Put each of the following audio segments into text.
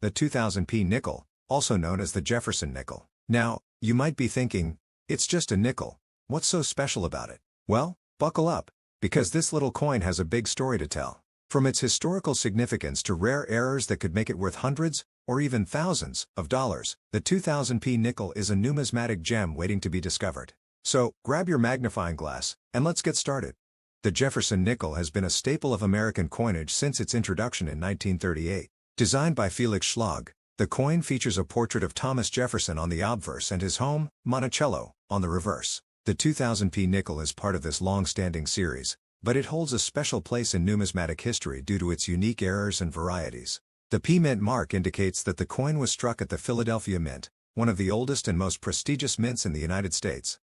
the 2000p nickel, also known as the Jefferson nickel. Now, you might be thinking, it's just a nickel. What's so special about it? Well, buckle up, because this little coin has a big story to tell. From its historical significance to rare errors that could make it worth hundreds, or even thousands, of dollars, the 2000p nickel is a numismatic gem waiting to be discovered. So, grab your magnifying glass, and let's get started. The Jefferson nickel has been a staple of American coinage since its introduction in 1938. Designed by Felix Schlag, the coin features a portrait of Thomas Jefferson on the obverse and his home, Monticello, on the reverse. The 2000p nickel is part of this long-standing series, but it holds a special place in numismatic history due to its unique errors and varieties. The P Mint mark indicates that the coin was struck at the Philadelphia Mint, one of the oldest and most prestigious mints in the United States.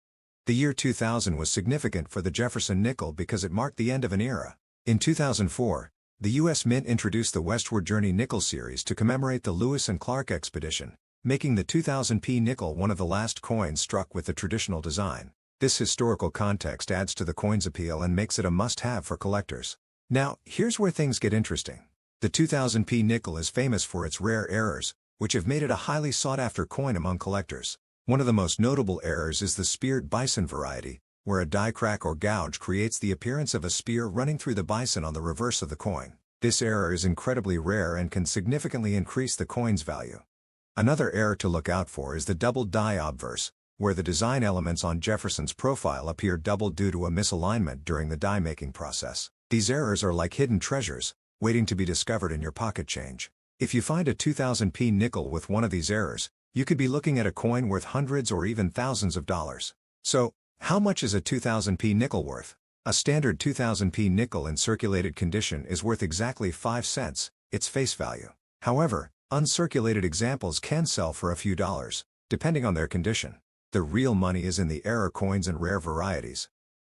The year 2000 was significant for the Jefferson nickel because it marked the end of an era. In 2004, the U.S. Mint introduced the Westward Journey Nickel Series to commemorate the Lewis and Clark expedition, making the 2000p nickel one of the last coins struck with the traditional design. This historical context adds to the coin's appeal and makes it a must-have for collectors. Now, here's where things get interesting. The 2000p nickel is famous for its rare errors, which have made it a highly sought-after coin among collectors. One of the most notable errors is the speared bison variety, where a die crack or gouge creates the appearance of a spear running through the bison on the reverse of the coin. This error is incredibly rare and can significantly increase the coin's value. Another error to look out for is the doubled die obverse, where the design elements on Jefferson's profile appear doubled due to a misalignment during the die-making process. These errors are like hidden treasures, waiting to be discovered in your pocket change. If you find a 2000p nickel with one of these errors, you could be looking at a coin worth hundreds or even thousands of dollars. So, how much is a 2000p nickel worth? A standard 2000p nickel in circulated condition is worth exactly 5 cents, its face value. However, uncirculated examples can sell for a few dollars, depending on their condition. The real money is in the error coins and rare varieties.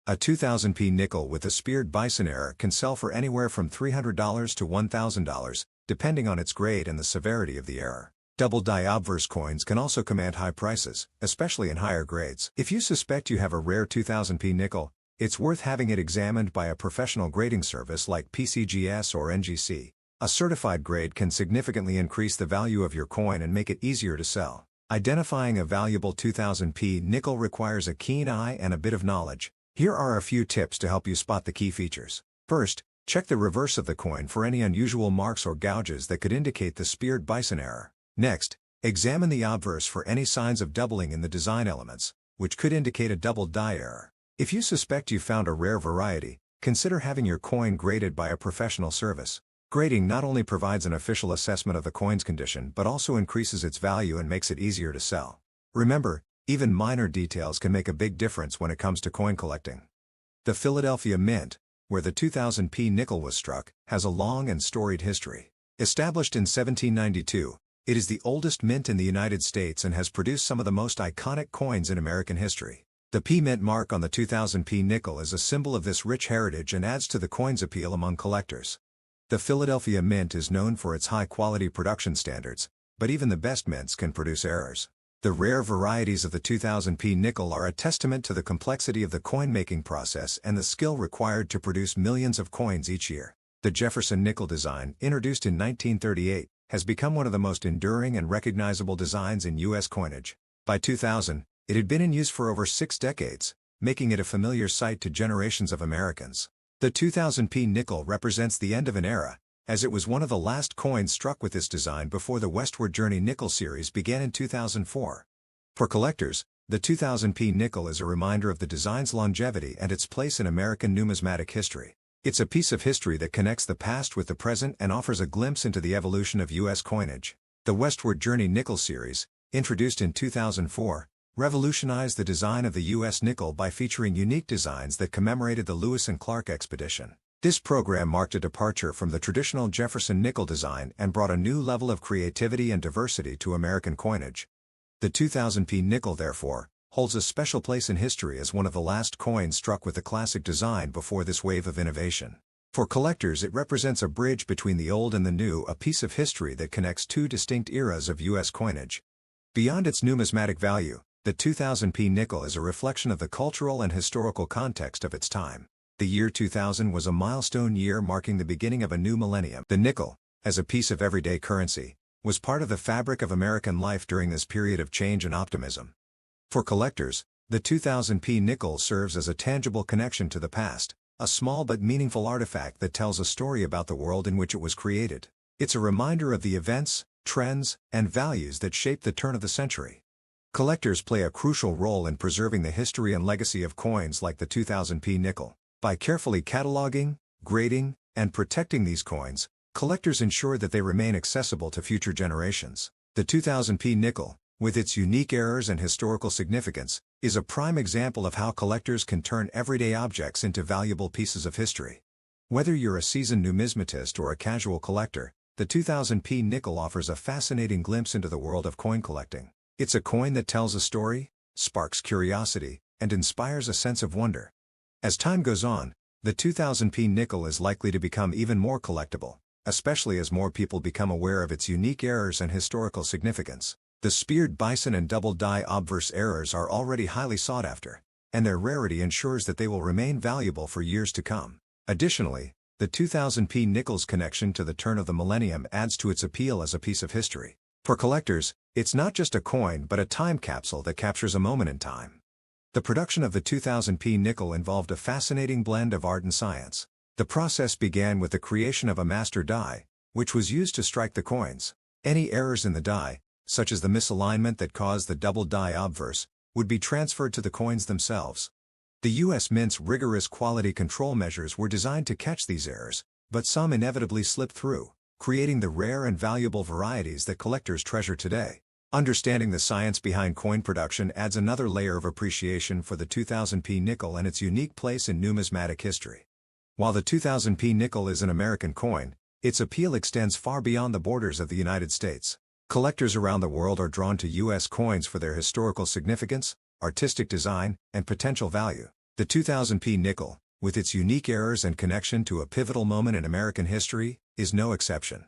A 2000p nickel with a speared bison error can sell for anywhere from $300 to $1,000, depending on its grade and the severity of the error. Double die obverse coins can also command high prices, especially in higher grades. If you suspect you have a rare 2000p nickel, it's worth having it examined by a professional grading service like PCGS or NGC. A certified grade can significantly increase the value of your coin and make it easier to sell. Identifying a valuable 2000p nickel requires a keen eye and a bit of knowledge. Here are a few tips to help you spot the key features. First, check the reverse of the coin for any unusual marks or gouges that could indicate the speared bison error. Next, examine the obverse for any signs of doubling in the design elements, which could indicate a double die error. If you suspect you found a rare variety, consider having your coin graded by a professional service. Grading not only provides an official assessment of the coin's condition but also increases its value and makes it easier to sell. Remember, even minor details can make a big difference when it comes to coin collecting. The Philadelphia Mint, where the 2000p nickel was struck, has a long and storied history. Established in 1792, it is the oldest mint in the United States and has produced some of the most iconic coins in American history. The P Mint mark on the 2000p nickel is a symbol of this rich heritage and adds to the coin's appeal among collectors. The Philadelphia Mint is known for its high-quality production standards, but even the best mints can produce errors. The rare varieties of the 2000p nickel are a testament to the complexity of the coin-making process and the skill required to produce millions of coins each year. The Jefferson nickel design, introduced in 1938, has become one of the most enduring and recognizable designs in U.S. coinage. By 2000, it had been in use for over 6 decades, making it a familiar sight to generations of Americans. The 2000p nickel represents the end of an era, as it was one of the last coins struck with this design before the Westward Journey Nickel Series began in 2004. For collectors, the 2000p nickel is a reminder of the design's longevity and its place in American numismatic history. It's a piece of history that connects the past with the present and offers a glimpse into the evolution of U.S. coinage. The Westward Journey Nickel Series, introduced in 2004, revolutionized the design of the U.S. nickel by featuring unique designs that commemorated the Lewis and Clark expedition. This program marked a departure from the traditional Jefferson nickel design and brought a new level of creativity and diversity to American coinage. The 2000p nickel, therefore, holds a special place in history as one of the last coins struck with the classic design before this wave of innovation. For collectors, it represents a bridge between the old and the new, a piece of history that connects 2 distinct eras of U.S. coinage. Beyond its numismatic value, the 2000p nickel is a reflection of the cultural and historical context of its time. The year 2000 was a milestone year marking the beginning of a new millennium. The nickel, as a piece of everyday currency, was part of the fabric of American life during this period of change and optimism. For collectors, the 2000p nickel serves as a tangible connection to the past, a small but meaningful artifact that tells a story about the world in which it was created. It's a reminder of the events, trends, and values that shaped the turn of the century. Collectors play a crucial role in preserving the history and legacy of coins like the 2000p nickel. By carefully cataloging, grading, and protecting these coins, collectors ensure that they remain accessible to future generations. The 2000p nickel, with its unique errors and historical significance, is a prime example of how collectors can turn everyday objects into valuable pieces of history. Whether you're a seasoned numismatist or a casual collector, the 2000p nickel offers a fascinating glimpse into the world of coin collecting. It's a coin that tells a story, sparks curiosity, and inspires a sense of wonder. As time goes on, the 2000p nickel is likely to become even more collectible, especially as more people become aware of its unique errors and historical significance. The speared bison and double-die obverse errors are already highly sought after, and their rarity ensures that they will remain valuable for years to come. Additionally, the 2000p nickel's connection to the turn of the millennium adds to its appeal as a piece of history. For collectors, it's not just a coin but a time capsule that captures a moment in time. The production of the 2000p nickel involved a fascinating blend of art and science. The process began with the creation of a master die, which was used to strike the coins. Any errors in the die, such as the misalignment that caused the double die obverse, would be transferred to the coins themselves. The U.S. Mint's rigorous quality control measures were designed to catch these errors, but some inevitably slipped through, creating the rare and valuable varieties that collectors treasure today. Understanding the science behind coin production adds another layer of appreciation for the 2000p nickel and its unique place in numismatic history. While the 2000p nickel is an American coin, its appeal extends far beyond the borders of the United States. Collectors around the world are drawn to U.S. coins for their historical significance, artistic design, and potential value. The 2000p nickel, with its unique errors and connection to a pivotal moment in American history, is no exception.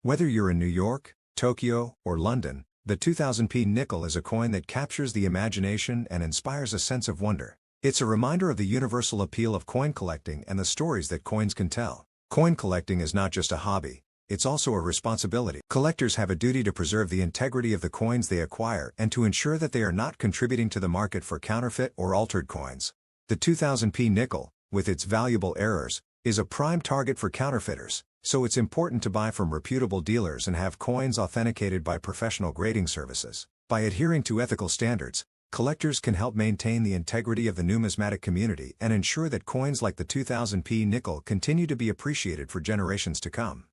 Whether you're in New York, Tokyo, or London, the 2000p nickel is a coin that captures the imagination and inspires a sense of wonder. It's a reminder of the universal appeal of coin collecting and the stories that coins can tell. Coin collecting is not just a hobby, it's also a responsibility. Collectors have a duty to preserve the integrity of the coins they acquire and to ensure that they are not contributing to the market for counterfeit or altered coins. The 2000p nickel, with its valuable errors, is a prime target for counterfeiters, so it's important to buy from reputable dealers and have coins authenticated by professional grading services. By adhering to ethical standards, collectors can help maintain the integrity of the numismatic community and ensure that coins like the 2000p nickel continue to be appreciated for generations to come.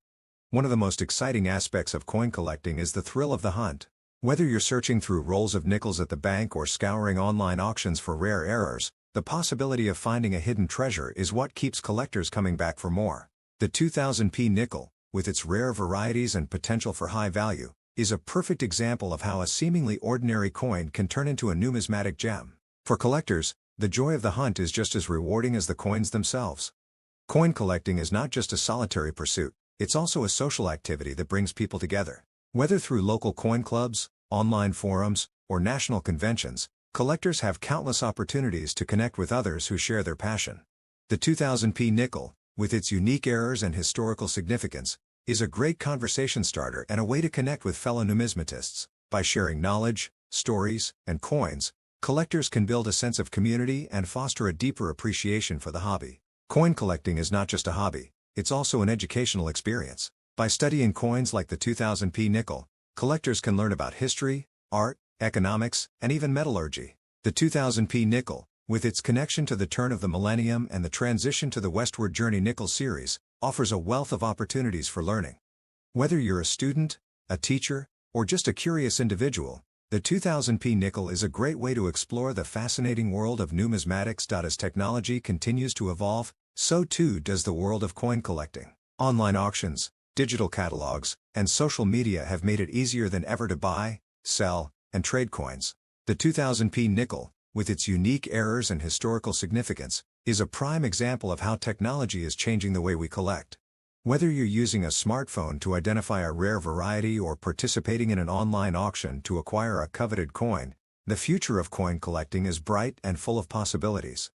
One of the most exciting aspects of coin collecting is the thrill of the hunt. Whether you're searching through rolls of nickels at the bank or scouring online auctions for rare errors, the possibility of finding a hidden treasure is what keeps collectors coming back for more. The 2000p nickel, with its rare varieties and potential for high value, is a perfect example of how a seemingly ordinary coin can turn into a numismatic gem. For collectors, the joy of the hunt is just as rewarding as the coins themselves. Coin collecting is not just a solitary pursuit, it's also a social activity that brings people together. Whether through local coin clubs, online forums, or national conventions, collectors have countless opportunities to connect with others who share their passion. The 2000p nickel, with its unique errors and historical significance, is a great conversation starter and a way to connect with fellow numismatists. By sharing knowledge, stories, and coins, collectors can build a sense of community and foster a deeper appreciation for the hobby. Coin collecting is not just a hobby, it's also an educational experience. By studying coins like the 2000p nickel, collectors can learn about history, art, economics, and even metallurgy. The 2000p nickel, with its connection to the turn of the millennium and the transition to the Westward Journey nickel series, offers a wealth of opportunities for learning. Whether you're a student, a teacher, or just a curious individual, the 2000p nickel is a great way to explore the fascinating world of numismatics. As technology continues to evolve, so too does the world of coin collecting. Online auctions, digital catalogs, and social media have made it easier than ever to buy, sell, and trade coins. The 2000p nickel, with its unique errors and historical significance, is a prime example of how technology is changing the way we collect. Whether you're using a smartphone to identify a rare variety or participating in an online auction to acquire a coveted coin, the future of coin collecting is bright and full of possibilities.